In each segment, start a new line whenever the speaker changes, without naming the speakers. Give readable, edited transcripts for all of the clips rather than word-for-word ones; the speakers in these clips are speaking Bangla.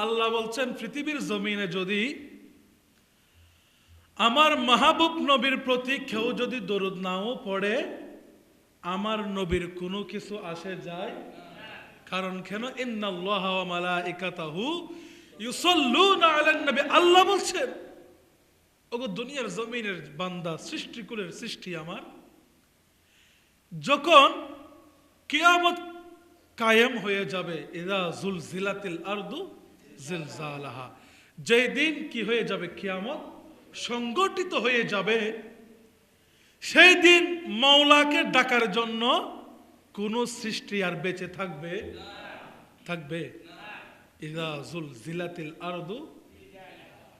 আল্লাহ বলছেন পৃথিবীর জমিনে যদি আমার মাহবুব নবীর প্রতি কেউ যদি দরুদ নাও পড়ে আমার নবীর কোনো কিছু আসে যায়। কারণ কেন? ইন্নাল্লাহ ওয়া মালাইকাতাহু ইউসাল্লুনা আলান নবী। আল্লাহ বলছেন ওগো দুনিয়ার জমিনের বান্দা, সৃষ্টিকুলের সৃষ্টি আমার, যখন কিয়ামত কায়েম হয়ে যাবে, ইযা যুলজিলাতিল আরদু জিলজালাহা, যেই দিন কি হয়ে যাবে, কিয়ামত সংগঠিত হয়ে যাবে, সেই দিন মাওলাকে ডাকার জন্য কোন সৃষ্টি আর বেঁচে থাকবে? থাকবে? ইযা যুলজিলাতিল আরদু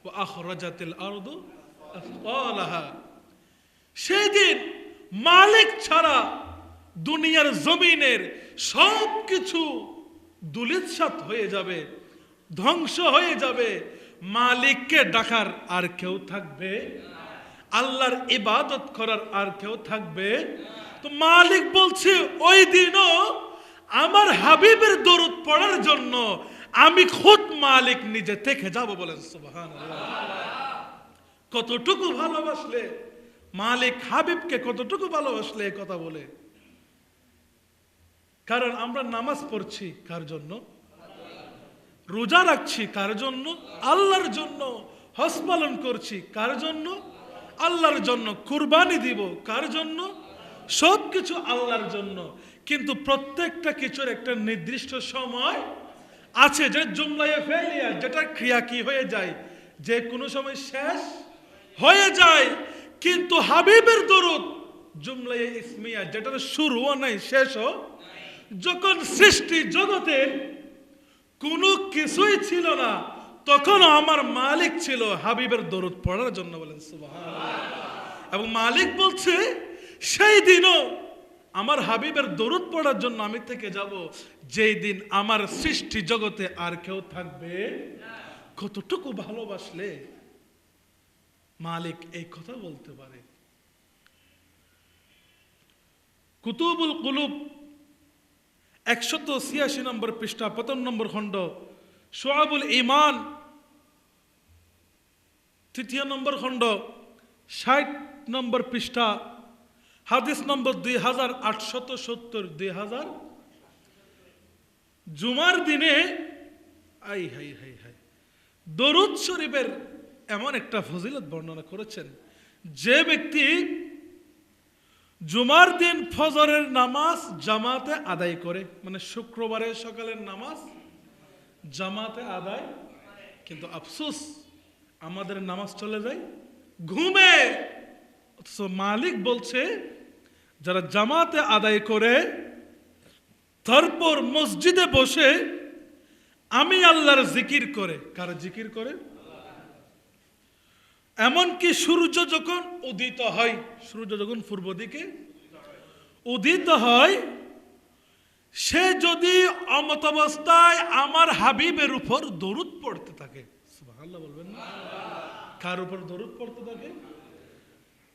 ওয়া আখরাজাতিল আরদু আসকালাহা, সেই দিন মালিক ছাড়া দুনিয়ার জমিনের সব কিছু দুলিতসাৎ হয়ে যাবে, ধ্বংস হয়ে যাবে। মালিককে ডাকার আর কেউ থাকবে? আল্লাহর ইবাদত করার আর কেউ থাকবে? তো মালিক বলছে ওই দিনও আমার হাবিবের দরুদ পড়ার জন্য আমি খুদ মালিক নিজে থেকে যাব। বলেন সুবহানাল্লাহ। কতটুকু ভালোবাসলে মালিক হাবিবকে, কতটুকু ভালোবাসলে এই কথা বলে। কারণ আমরা নামাজ পড়ছি কার জন্য? রোজা রাখছি কার জন্য? আল্লাহর জন্য। হজ পালন করছি কার জন্য? আল্লাহর জন্য। কুরবানি দিব কার জন্য? সবকিছু আল্লাহর জন্য। কিন্তু প্রত্যেকটা কিছুর একটা নির্দিষ্ট সময় আছে, যে জুমলায়ে ফেলিয়া, যেটা ক্রিয়া কি হয়ে যায়, যে কোনো সময় শেষ হয়ে যায়। কিন্তু হাবিবের দরুদ জুমলায়ে ইসমিয়া, যেটার শুরুও নাই শেষও। যখন সৃষ্টি জগতের কোনো কিছুই ছিল না, তখন আমার মালিক ছিল হাবিবের দরুদ পড়ার জন্য। বলেন সুবহানাল্লাহ। এবং মালিক বলছে সেই দিনও আমার হাবিবের দরুদ পড়ার জন্য আমি থেকে যাব, যেই দিন আমার সৃষ্টি জগতে আর কেউ থাকবে। কতটুকু ভালোবাসলে মালিক এই কথা বলতে পারে। কুতুবুল কুলুব 186 নম্বর পৃষ্ঠা, 55 নম্বর খণ্ড, শুআবুল ঈমান 3 নম্বর খণ্ড, 60 নম্বর পৃষ্ঠা, হাদিস নম্বর 2870। 2000 জুমার দিনে আই হাই হাই হাই দরুদ শরীফের এমন একটা ফজিলত বর্ণনা করেছেন, যে ব্যক্তি জুমার দিন ফজরের নামাজ জামাতে আদায় করে, মানে শুক্রবারের সকালের নামাজ জামাতে আদায়, কিন্তু আফসোস আমাদের নামাজ চলে যায় ঘুমে। অথচ মালিক বলছে যারা জামাতে আদায় করে তারপর মসজিদে বসে আমি আল্লাহর জিকির করে, কার জিকির করে? এমনকি সূর্য যখন উদিত হয়, সূর্য যখন পূর্ব দিকে উদিত হয়, সে যদি অমত অবস্থায় আমার হাবিবের উপর দরুদ পড়তে থাকে, সুবহানাল্লাহ বলবেন না? কার উপর দরুদ পড়তে থাকে?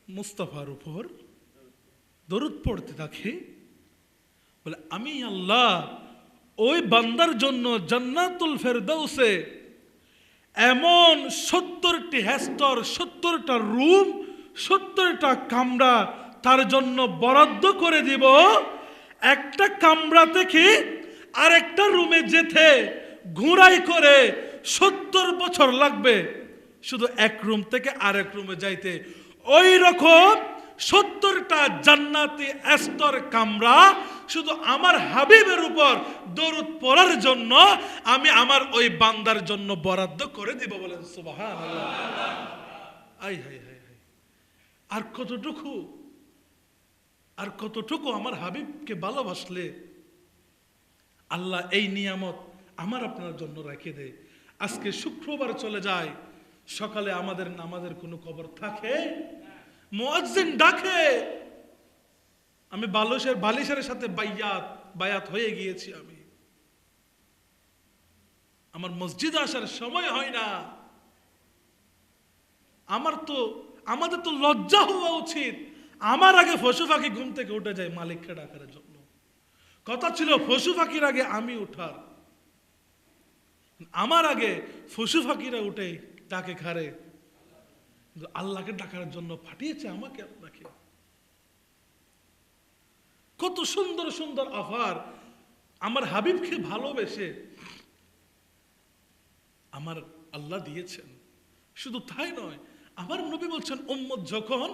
মুস্তাফার উপর দরুদ পড়তে থাকে, বলে আমি আল্লাহ ওই বান্দার জন্য জান্নাতুল ফেরদাউসে এমন 70টি হেস্তর, 70টা রুম, 70টা কামরা তার জন্য বরাদ্দ করে দিব। একটা কামরা থেকে আরেকটা রুমে যেতে ঘোড়ায় করে 70 বছর লাগবে, শুধু এক রুম থেকে আরেক রুমে যাইতে। ওই রকম 70টা জান্নাতি স্তর কামরা শুধু আমার হাবিবের উপর দরুদ পড়ার জন্য আমি আমার ওই বান্দার জন্য বরাদ্দ করে দিব। বলেন সুবহানাল্লাহ। আই হাই হাই হাই, আর কতটুকু, আর কতটুকু আমার হাবিবকে ভালোবাসলে আল্লাহ এই নিয়ামত আমার আপনার জন্য রেখে দেয়। আজকে শুক্রবার চলে যায়, সকালে আমাদের নামাজের কোনো খবর থাকে? মুয়াজ্জিন ডাকে, আমি বালিশের সাথে বায়াত হয়ে গিয়েছি, আমি আমার মসজিদে আসার সময় হয় না। আমাদের তো লজ্জা হওয়া উচিত। আমার আগে পশু পাখি ঘুম থেকে উঠে যায় মালিককে ডাকার জন্য। কথা ছিল পশু পাখির আগে আমি উঠার। আমার আগে পশু ফাঁকিরা উঠে ডাকে খারে, কিন্তু আল্লাহকে ডাকার জন্য পাঠিয়েছে আমাকে আপনাকে। কত সুন্দর সুন্দর অফার আমার হাবিবকে ভালোবেসে আমার আল্লাহ দিয়েছেন। শুধু তাই নয়, আমার নবী বলছেন উম্মত যখন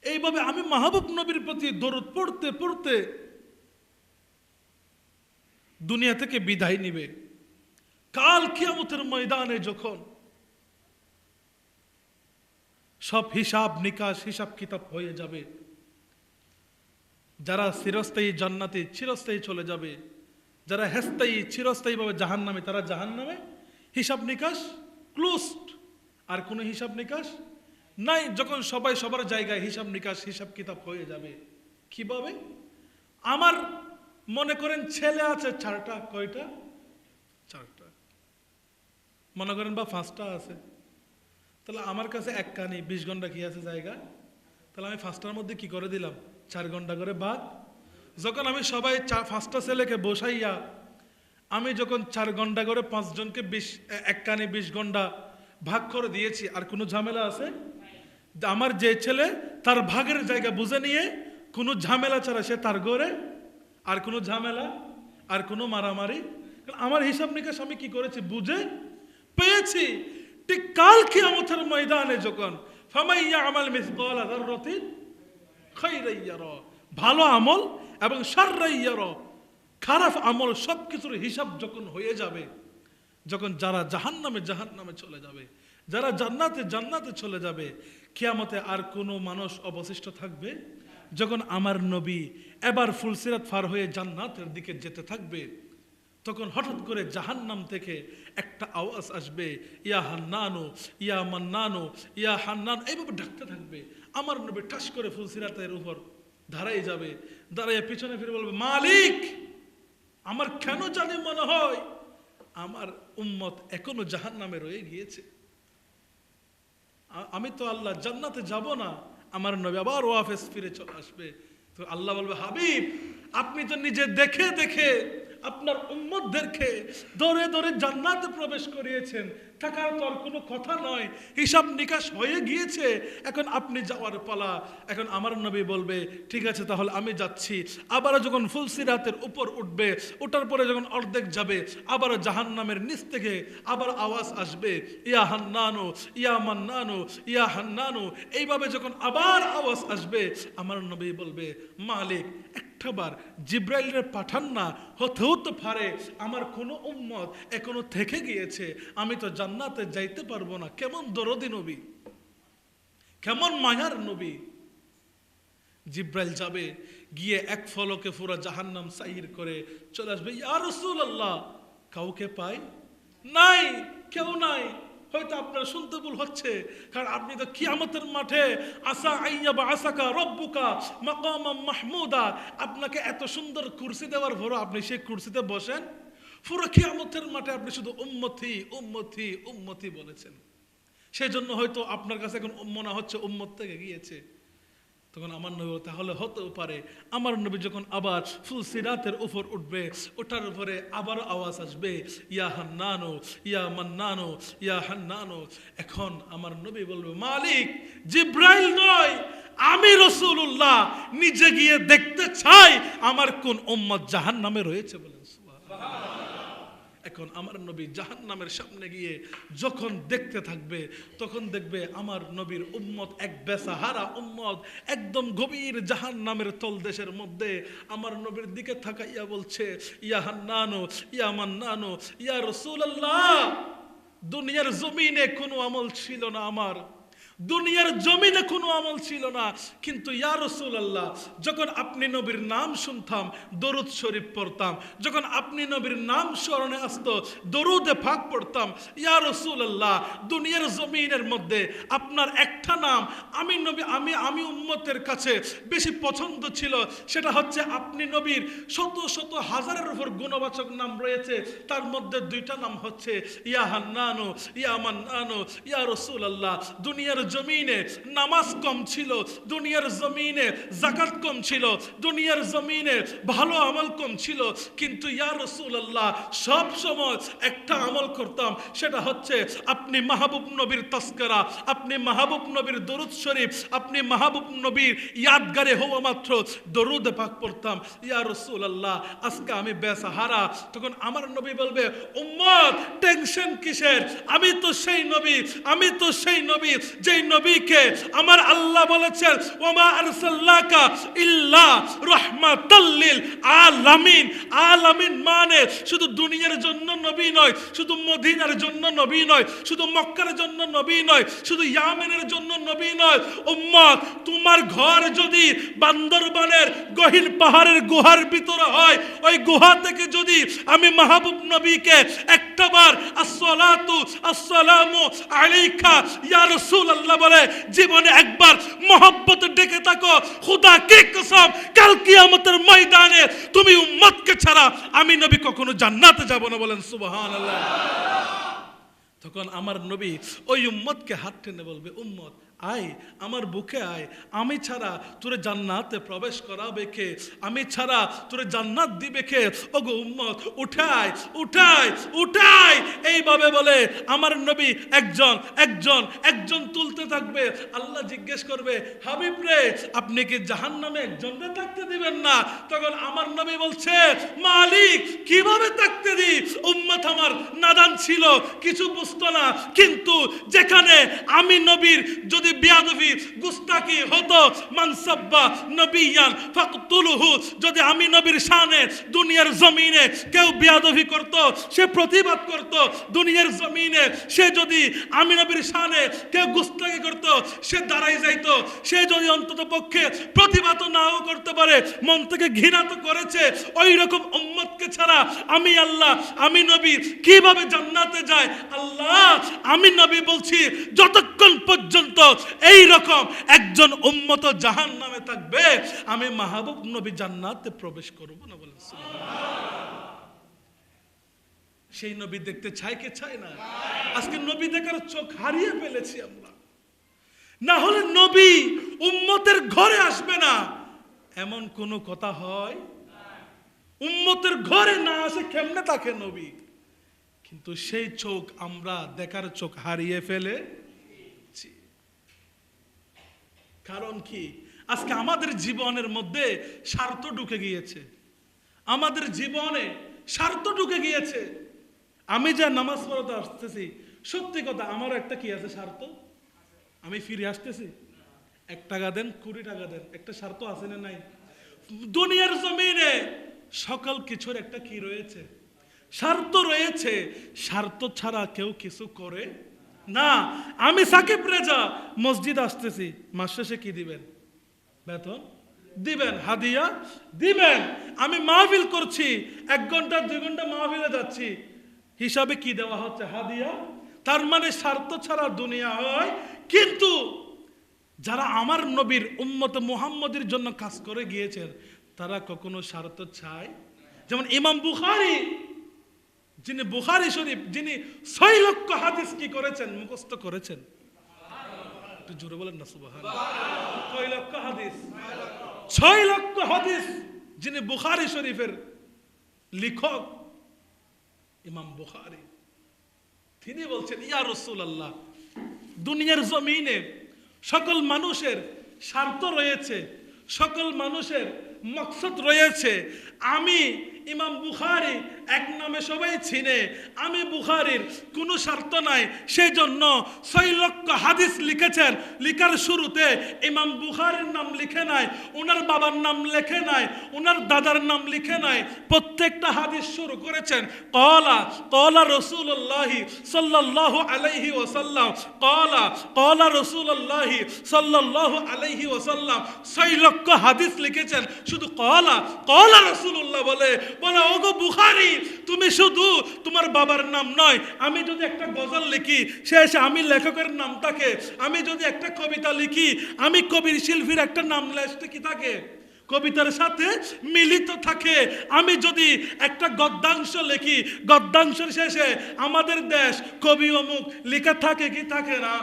এইভাবে আমি মাহবুব নবীর প্রতি দরুদ পড়তে পড়তে দুনিয়া থেকে বিদায় নিবে, কাল কিয়ামতের ময়দানে যখন সব হিসাব নিকাশ হিসাব কিতাব হয়ে যাবে, যারা চিরস্থায়ী জান্নাতে চিরস্থায়ী চলে যাবে, যারা হেস্তায়ী চিরস্থায়ী ভাবে জাহান্নামে তারা জাহান্নামে, হিসাব নিকাশ ক্লোজড, আর কোনো হিসাব নিকাশ নাই। যখন সবাই সবার জায়গায় হিসাব নিকাশ হিসাব কিতাব হয়ে যাবে, কিভাবে? আমার মনে করেন ছেলে আছে 4টা, কয়টা? 4টা। মনে করেন বা 5টা আছে, তাহলে আমার কাছে এক কানি 20 ঘন্টা কি আছে জায়গা, তাহলে আমি 5টার মধ্যে কি করে দিলাম 4 ঘন্টা করে ভাগ। যখন আমি সবাই 5টা ছেলেকে বসাইয়া আমি যখন 4 ঘন্টা করে 5 জনকে 20 এক কানি 20 ঘন্টা ভাগ করে দিয়েছি, আর কোনো ঝামেলা আছে? আমার যে ছেলে তার ভাগের জায়গা বুঝে নিয়ে কোনো ঝামেলা ছাড়া সে তার ঘরে, আর কোনো ঝামেলা আর কোনো মারামারি, আমার হিসাব নিকাশ আমি কি করেছি বুঝে পেয়েছি। ঠিক কাল কিয়ামতের ময়দানে যখন ফামাইয়া আমাল মিসকাল যাররাতিন খায়রান ইয়ারা, ভালো আমল এবং শাররান ইয়ারা, খারাপ আমল সবকিছুর হিসাব যখন হয়ে যাবে, যখন যারা জাহান্নামে জাহান্নামে চলে যাবে, যারা জান্নাতে জান্নাতে চলে যাবে, কিয়ামতে আর কোনো মানুষ অবশিষ্ট থাকবে। যখন আমার নবী এবার ফুলসিরাত পার হয়ে জান্নাতের দিকে যেতে থাকবে, তখন হঠাৎ করে জাহান্নাম থেকে একটা আওয়াজ আসবে, ইয়া হান্নানু ইয়া মান্নানু ইয়া হান্নান, এইভাবে ডাকতে থাকবে। আমার নবী ঠাস করে ফুলসিরাতের উপর দাঁড়াই যাবে, দাঁড়াইয়া পিছনে ফিরে বলবে, মালিক আমার কেন জানি মনে হয় আমার উম্মত এখনো জাহান্নামে রয়ে গিয়েছে, আমি তো আল্লাহ জান্নাতে যাব না। আমার নবী আবার ওয়াফেস ফিরে চলে আসবে, তো আল্লাহ বলবে, হাবিব আপনি তো নিজে দেখে দেখে আপনার উম্মতদেরকে দৌড়ে দৌড়ে জান্নাতে প্রবেশ করিয়েছেন, থাকার তো আর কোনো কথা নয়, হিসাব নিকাশ হয়ে গিয়েছে, এখন আপনি যাওয়ার পালা। এখন আমার নবী বলবে, ঠিক আছে তাহলে আমি যাচ্ছি। আবারও যখন ফুলসিরাতের উপর উঠবে, ওঠার পরে যখন অর্ধেক যাবে, আবারও জাহান্নামের নিচ থেকে আবার আওয়াজ আসবে, ইয়া হান্নানু ইয়া মান্নানু ইয়া হান্নানু, এইভাবে যখন আবার আওয়াজ আসবে, আমার নবী বলবে, মালিক একটাবার জিব্রাইলের পাঠান না, হতেও তো পারে আমার কোনো উম্মত এখনো থেকে গিয়েছে, আমি তো জান্নাতে যাইতে পারবো না। কেমন দরদি নবী, কেমন মায়ার নবী। জিব্রাইল যাবে, গিয়ে এক ফলকে পুরো জাহান্নাম সাইর করে চলে আসবে। ইয়া রাসূলুল্লাহ, কাউকে পাই নাই, কেউ নাই। হয়তো আপনার শুনতে ভুল হচ্ছে, কারণ আপনি তো কিয়ামতের মাঠে আসা আইয়াবা আসাকা রব্বুকা মাকামাম মাহমুদা, আপনাকে এত সুন্দর কুরসি দেওয়ার পর আপনি সেই কুরসিতে বসেন, পুরো কিয়ামতের মাঠে আপনি শুধু উম্মতি উম্মতি উম্মতি বলেছেন। সেই জন্য হয়তো আপনার কাছে এখন মনে হচ্ছে উম্মত থেকে গিয়েছে। তখন আমার নবী, তাহলে হতেও পারে আমার নবী যখন আবার ফুলসিরাতের উপর উঠবে, ওটার উপরে আবার আওয়াজ আসবে, ইয়া হান্নানু ইয়া মান্নানু ইয়া হান্নানু। এখন আমার নবী বলবে, মালিক জিব্রাইল নয়, আমি রাসূলুল্লাহ নিজে গিয়ে দেখতে চাই আমার কোন উম্মত জাহান্নামে রয়েছে। বলেন সুবহানাল্লাহ। এখন আমার নবী জাহান্নামের সামনে গিয়ে যখন দেখতে থাকবে, তখন দেখবে আমার নবীর উম্মত এক বেসাহারা উম্মত একদম গভীর জাহান্নামের তলদেশের মধ্যে আমার নবীর দিকে তাকাইয়া বলছে, ইয়া হান্নানু ইয়া মান্নানু ইয়া রাসূলুল্লাহ, দুনিয়ার জমিনে কোনো আমল ছিল না আমার, দুনিয়ার জমিনে কোনো আমল ছিল না, কিন্তু ইয়া রাসূলুল্লাহ যখন আপনি নবীর নাম শুনতাম দরুদ শরীফ পড়তাম, যখন আপনি নবীর নাম স্মরণে আসতো দরুদে পাক পড়তাম। ইয়া রাসূলুল্লাহ দুনিয়ার জমিনের মধ্যে আপনার একটা নাম আমি নবী আমি উম্মতের কাছে বেশি পছন্দ ছিল, সেটা হচ্ছে আপনি নবীর শত শত হাজারের উপর গুণবাচক নাম রয়েছে, তার মধ্যে 2টা নাম হচ্ছে ইয়া হান্নানু ইয়া মান্নানু ইয়া রাসূলুল্লাহ। দুনিয়ার জমিনে নামাজ কম ছিল, দুনিয়ার জমিনে যাকাত কম ছিল, দুনিয়ার জমিনে ভালো আমল কম ছিল, কিন্তু ইয়া রাসূলুল্লাহ সব সময় একটা আমল করতাম, সেটা হচ্ছে আপনি মাহবুব নবীর তাজকিরা, আপনি মাহবুব নবীর দরুদ শরীফ, আপনি মাহবুব নবীর ইয়াদগারে হওয়া মাত্র দরুদ পাক পড়তাম। ইয়া রাসূলুল্লাহ আজকে আমি বেসাহারা। তখন আমার নবী বলবে, উম্মত টেনশন কিসের, আমি তো সেই নবী, আমি তো সেই নবী যেই নবীকে আমার আল্লাহ বলেছেন ওমা আরসালনাকা ইল্লা রাহমাতাল লিল আলামিন। আলামিন মানে শুধু দুনিয়ার জন্য নবী নয়, শুধু মদিনার জন্য নবী নয়, শুধু মক্কার জন্য নবী নয়, শুধু ইয়ামেনের জন্য নবী নয়। উম্মত তোমার ঘর যদি বান্দরবানের গহীন পাহাড়ের গুহার ভিতরে হয়, ওই গুহা থেকে যদি আমি মাহবুব নবীকে একটাবার আসসালাতু আসসালামু আলাইকা ইয়া রাসূলুল্লাহ বলে জীবনে একবার মহব্বতে ডেকে থাকো, খুদা কি কসম কাল কিয়ামতের ময়দানে তুমি উম্মতকে ছাড়া আমি নবী কখনো জান্নাতে যাব না। বলেন সুবহানাল্লাহ। তখন আমার নবী ওই উম্মতকে হাত টেনে বলবে, উম্মত আয় আমার বুকে আয়, আমি ছাড়া তোরে জান্নাতে প্রবেশ করাবে কে, আমি ছাড়া তোরে জান্নাত দিবে কে, ওগো উম্মত উঠায় উঠায় উঠায়। এইভাবে বলে আমার নবী একজন একজন একজন তুলতে থাকবে। আল্লাহ জিজ্ঞেস করবে, হাবিব রে আপনি কি জাহান্নামে একজনকে থাকতে দিবেন না? তখন আমার নবী বলছে, মালিক কিভাবে থাকতে দি, উম্মত আমার নাদান ছিল, কিছু বুঝতো না, কিন্তু যেখানে আমি নবীর যদি বিয়াদবি গুস্তাকি হতো, মানসাব্বা নবিয়ান ফাকতুলহু, যদি আমি নবীর শানে দুনিয়ার জমিনে কেউ বিয়াদবি করত, সে প্রতিবাদ করত, দুনিয়ার জমিনে সে যদি আমি নবীর শানে কেউ গুস্তাকি করত, সে দাঁড়াই যাইতো, সে যদি অন্তত পক্ষে প্রতিবাদ নাও করতে পারে, মন থেকে ঘৃণা তো করেছে, ওই রকম উম্মতকে ছাড়া আমি আল্লাহ আমি নবী কিভাবে জান্নাতে যায়? আল্লাহ আমি নবী বলছি যতক্ষণ পর্যন্ত এই রকম একজন উম্মত জাহান্নামে থাকবে, আমি মাহবুব নবী জান্নাতে প্রবেশ করব না। বলেন সেই নবী দেখতে চাই কে চায় না? আজকে নবী দেখার চোখ হারিয়ে ফেলেছি আমরা। না হলে নবী উম্মতের ঘরে আসবে না এমন কোন কথা হয়? উম্মতের ঘরে না আসে কেমনে থাকে নবী? কিন্তু সেই চোখ আমরা দেখার চোখ হারিয়ে ফেলে। কারণ কি? আজকে আমাদের জীবনের মধ্যে স্বার্থ ঢুকে গিয়েছে, আমাদের জীবনে স্বার্থ ঢুকে গিয়েছে। আমি যা নামাজ পড়তে আসতেছি, সত্যি কথা আমার একটা কি আছে স্বার্থ, আমি ফিরে আসতেছি 1 টাকা দেন 20 টাকা দেন, একটা স্বার্থ আছে না নাই? দুনিয়ার জমিনে সকল কিছুর একটা কি রয়েছে, স্বার্থ রয়েছে। স্বার্থ ছাড়া কেউ কিছু করে না। আমি সাকিব রেজা মসজিদ আসতেছি, মাস শেষে কি দিবেন? বেতন দিবেন, হাদিয়া দিবেন। আমি মাহফিল করছি, 1 ঘন্টা 2 ঘন্টা মাহফিলে যাচ্ছি, হিসাবে কি দেওয়া হচ্ছে? হাদিয়া। তার মানে স্বার্থ ছাড়া দুনিয়া হয়। কিন্তু যারা আমার নবীর উম্মত মুহাম্মদের জন্য কাজ করে গিয়েছেন, তারা কখনো স্বার্থ চায়? যেমন ইমাম বুখারী, যিনি বুখারী শরীফ, যিনি 6 লক্ষ হাদিস কি করেছেন? মুখস্থ করেছেন। একটু জোরে বলেন না সুবহানাল্লাহ। কয় লক্ষ হাদিস? 6 লক্ষ হাদিস। যিনি বুখারী শরীফের লেখক ইমাম বুখারী, তিনি বলছেন, ইয়া রাসূলুল্লাহ দুনিয়ার জমিনে সকল মানুষের স্বার্থ রয়েছে, সকল মানুষের মকসদ রয়েছে। আমি ইমাম বুখারী এক নামে সবাই চিনে, আমি বুখারীর কোনো স্বার্থ নাই, সেই জন্য 6 লক্ষ হাদিস লিখেছেন। লিখার শুরুতে ইমাম বুখারীর নাম লিখে নাই, ওনার বাবার নাম লিখে নাই, ওনার দাদার নাম লিখে নাই। প্রত্যেকটা হাদিস শুরু করেছেন ক্বালা ক্বালা রাসূলুল্লাহ সাল্লাল্লাহু আলাইহি ওয়াসাল্লাম, ক্বালা ক্বালা রাসূলুল্লাহ সাল্লাল্লাহু আলাইহি ওয়াসাল্লাম। 6 লক্ষ হাদিস লিখেছেন শুধু ক্বালা ক্বালা রাসূলুল্লাহ বলে। বলে ওগো বুখারী, তুমি শুধু তোমার বাবার নাম নয়, আমি যদি একটা গজল লিখি শেষে আমি লেখকের নাম থাকে, আমি যদি একটা কবিতা লিখি আমি কবির শিল্পীর একটা নাম লেখতে কি থাকে, কবিতার সাথে মিলিত থাকে। আমি যদি একটা গদ্যাংশ লিখি, গদ্যাংশের শেষে আমাদের দেশ কবি অমুক লেখা থাকে কি থাকে না?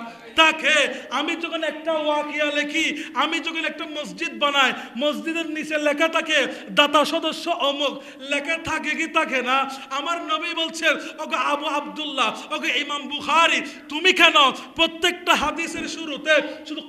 তাকে আমি যখন একটা ওয়াকিয়া লিখি, আমি যখন একটা মসজিদ বানাই, মসজিদের নিচে লেখা থাকে দাতা সদস্য অমুক, লেখা থাকে কি থাকে না? আমার নবী বলছেন, ওগো আবু আব্দুল্লাহ, ওগো ইমাম বুখারী, তুমি কেন প্রত্যেকটা হাদিসের শুরুতে শুধু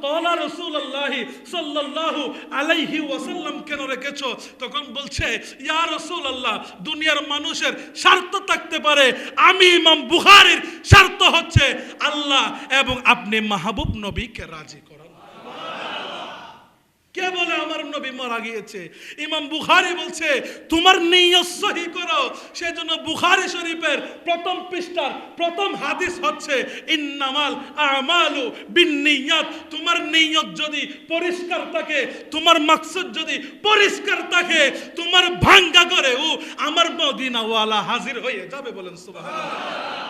ক্বালা রাসূলুল্লাহ সাল্লাল্লাহু আলাইহি ওয়াসাল্লাম কেন রেখেছো? তখন বলছে, ইয়া রাসূলুল্লাহ, দুনিয়ার মানুষের স্বার্থ থাকতে পারে, আমি ইমাম বুখারীর স্বার্থ হচ্ছে আল্লাহ এবং আপনি মাহবুব নবীকে রাজি করান। কে বলে আমার নবী মারা গিয়েছে? ইমাম বুখারী বলছে, তোমার নিয়ত সহি করো। সেজন্য বুখারী শরীফের প্রথম পৃষ্ঠার প্রথম হাদিস হচ্ছে ইন্নামাল আমালু বিন্নিয়াত। তোমার নিয়ত যদি পরিষ্কার থাকে, তোমার মাকসুদ যদি পরিষ্কার থাকে, তোমার ভাঙ্গা করেও আমার মদিনাওয়ালা হাজির হয়ে যাবে। বলেন সুবহানাল্লাহ।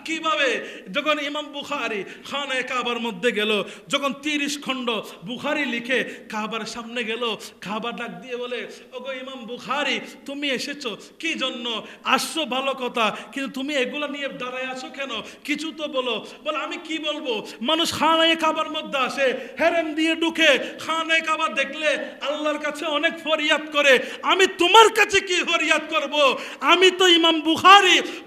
কিভাবে? যখন ইমাম বুখারী খানায়ে কাবার মধ্যে গেল, যখন 30 খণ্ড বুখারী লিখে কাবার সামনে গেল, কাবা ডাক দিয়ে বলে, ওগো ইমাম বুখারী, তুমি এসেছো কি জন্য? আসছো ভালো কথা, কিন্তু তুমি এগুলো নিয়ে দাঁড়ায় আছো কেন? কিছু তো বলো। বলে, আমি কি বলবো? মানুষ খানায়ে কাবার মধ্যে আসে, হেরেম দিয়ে ঢুকে, খানায়ে কাবা দেখলে আল্লাহর কাছে অনেক ফরিয়াদ করে, আমি তোমার কাছে কি ফরিয়াদ করব? আমি তো ইমাম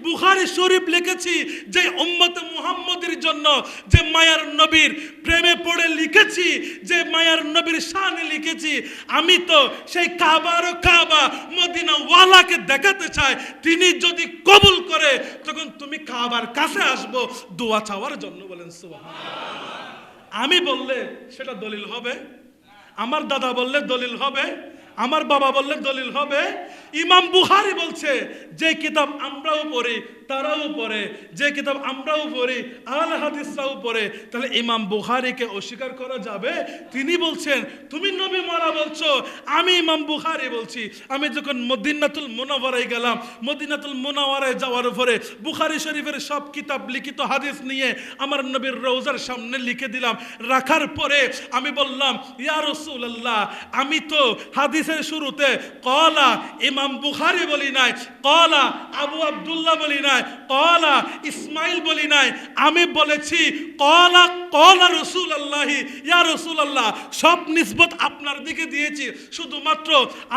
বুখারী শরীফ লিখেছি, যে উম্মতে মুহাম্মদের জন্য, যে মায়ার নবীর প্রেমে পড়ে লিখেছি, যে মায়ার নবীর শানে লিখেছি। আমি তো সেই কাবা মদিনা ওয়ালাকে দেখাতে চাই। তিনি যদি কবুল করে, তখন তুমি কাবার কাছে আসবো দোয়া চাওয়ার জন্য। বলেন সুবহানাল্লাহ। আমি বললে সেটা দলিল হবে? আমার দাদা বললে দলিল হবে? আমার বাবা বললে দলিল হবে? ইমাম বুখারী বলছে, যে কিতাব আমরাও পড়ি তারাও পড়ে, যে কিতাব আমরাও পড়ি আহলে হাদিসরাও পড়ে, তাহলে ইমাম বুখারীকে অস্বীকার করা যাবে? তিনি বলছেন, তুমি নবী মারা বলছো, আমি ইমাম বুখারী বলছি। আমি যখন মদিনাতুল মুনাওয়ারায় গেলাম, মদিনাতুল মুনাওয়ারায় যাওয়ার পরে বুখারী শরীফের সব কিতাব লিখিত হাদিস নিয়ে আমার নবীর রওজার সামনে লিখে দিলাম। রাখার পরে আমি বললাম, ইয়া রাসূলুল্লাহ, আমি তো হাদিসের শুরুতে ক্বালা ইমাম বুখারী বলি নাই, ক্বালা আবু আব্দুল্লাহ বলি নাই, ক্বালা ইসমাইল বলি নাই, আমি বলেছি ক্বালা রাসূলুল্লাহ। ইয়া রাসূলুল্লাহ, সব নিসবত আপনার দিকে দিয়েছি, শুধুমাত্র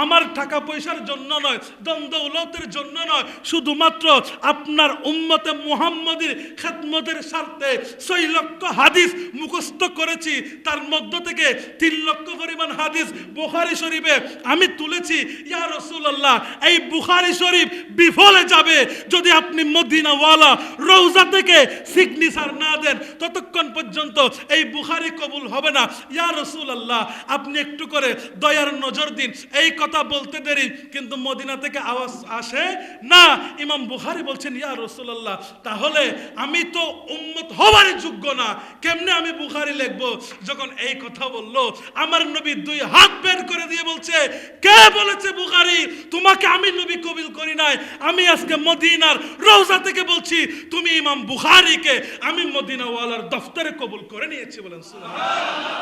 আমার টাকা পয়সার জন্য নয়, ধন দৌলতের জন্য নয়, শুধুমাত্র আপনার উম্মতে মুহাম্মদের খেদমতের স্বার্থে 6 লক্ষ হাদিস মুখস্থ করেছি। তার মধ্য থেকে 3 লক্ষ পরিমাণ হাদিস বুখারী শরীফে আমি তুলেছি। ইয়া রাসূলুল্লাহ, এই বুখারী শরীফ বিফলে যাবে যদি আপনি মদিনাওয়ালা রওজা থেকে সিগনেচার না দেন। ততক্ষণ পর্যন্ত এই বুখারী কবুল হবে না। ইয়া রাসূলুল্লাহ, আপনি একটু করে দয়ার নজর দিন। এই কথা বলতে দেরি, কিন্তু মদিনা থেকে আওয়াজ আসে না। ইমাম বুখারী বলছেন, ইয়া রাসূলুল্লাহ, তাহলে আমি তো উম্মত হওয়ার যোগ্য না, কেমনে আমি বুখারী লিখবো? যখন এই কথা বললো, আমার নবী 2 হাত বের করে দিয়ে বলছে, কে বলেছে বুখারী তোমাকে আমি নবী কবুল করি নাই? আমি আজকে মদিনার রওজা থেকে বলছি, তুমি ইমাম বুখারীকে আমি মদিনাওয়ালার দফতরে কবুল করে নিয়েছি। বলেন সুবহানাল্লাহ।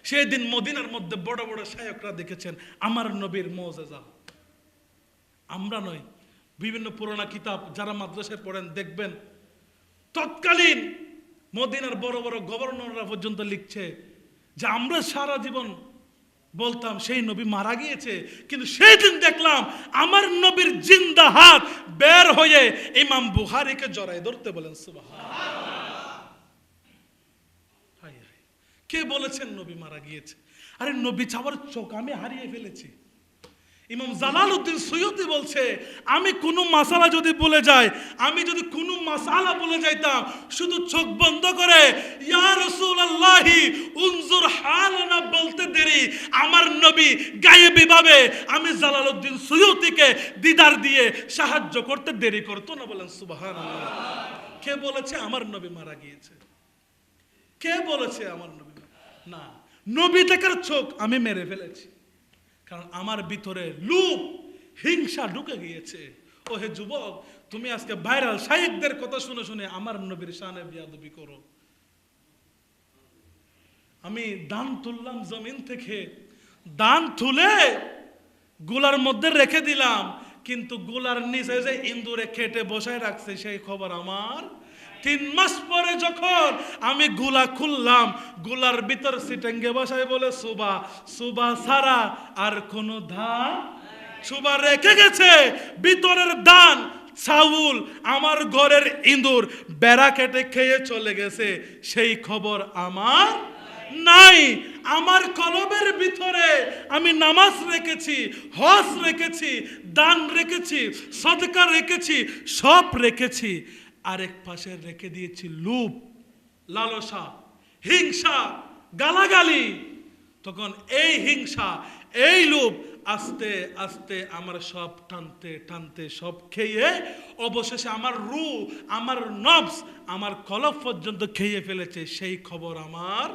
সেই দিন মদিনার মধ্যে বড় বড় শায়খরা দেখেছেন আমার নবীর মুজিজা। আমরা নয়, বিভিন্ন পুরানা কিতাব যারা মাদ্রাসায় পড়েন দেখবেন, তৎকালীন মদিনার বড় বড় গভর্নররা পর্যন্ত লিখছে যে আমরা সারা জীবন বলতাম সেই নবী মারা গিয়েছে, কিন্তু সেই দিন দেখলাম আমার নবীর জিন্দা হাত বের হয়ে ইমাম বুখারীকে জড়ায় ধরতে। বলেন সুবহানাল্লাহ। কে বলেছেন নবী মারা গিয়েছে? আরে নবী চাওয়ার চোখ আমি হারিয়ে ফেলেছি। ইমাম জালালউদ্দিন সুয়ুতি বলছে, আমি কোনো মাসালা যদি ভুলে যাই, আমি যদি কোনো মাসালা ভুলে যাইতাম, শুধু চোখ বন্ধ করে ইয়া রাসূলুল্লাহি উনজুর হালানা বলতে দেরি, আমার নবী গায়েবী ভাবে আমি জালালউদ্দিন সুয়ুতিকে দিদার দিয়ে সাহায্য করতে দেরি করতো না। বলেন সুবহানাল্লাহ। কে বলেছে আমার নবী মারা গিয়েছে? কে বলেছে আমার নবী? না, নবী দেখার চোখ আমি মেরে ফেলেছি, কারণ আমার ভিতরে লোভ হিংসা ঢুকে গিয়েছে। ও হে যুবক, তুমি আজকে ভাইরাল শায়েখদের কথা শুনে শুনে আমার নবীর শানে বেয়াদবি করো। আমি দান তুললাম জমিন থেকে, দান তুলে গোলার মধ্যে রেখে দিলাম, কিন্তু গোলার নিচে যে ইন্দুরে খেটে বসায় রাখছে সেই খবর আমার 3 মাস পরে যখন আমি গুলা খুললাম, গুলার ভিতর সিটেঙ্গে বসায় বলে সুবা, সুবা সারা আর কোনো ধান, সুবা রেখে গেছে ভিতরের দান চাউল, আমার ঘরের ইঁদুর বেড়া কেটে খেয়ে চলে গেছে, সেই খবর আমার নাই। আমার কলবের ভিতরে আমি নামাজ রেখেছি, হজ রেখেছি, দান রেখেছি, সদকা রেখেছি, সব রেখেছি। আরেক পাশে রেখে দিয়েছি লোভ, লালসা, হিংসা, গালাগালি। তখন এই হিংসা, এই লোভ আস্তে আস্তে আমার সব টানতে টানতে সব খেয়ে অবশেষে আমার রূহ, আমার নফস, আমার কলব পর্যন্ত খেয়ে ফেলেছে, সেই খবর আমার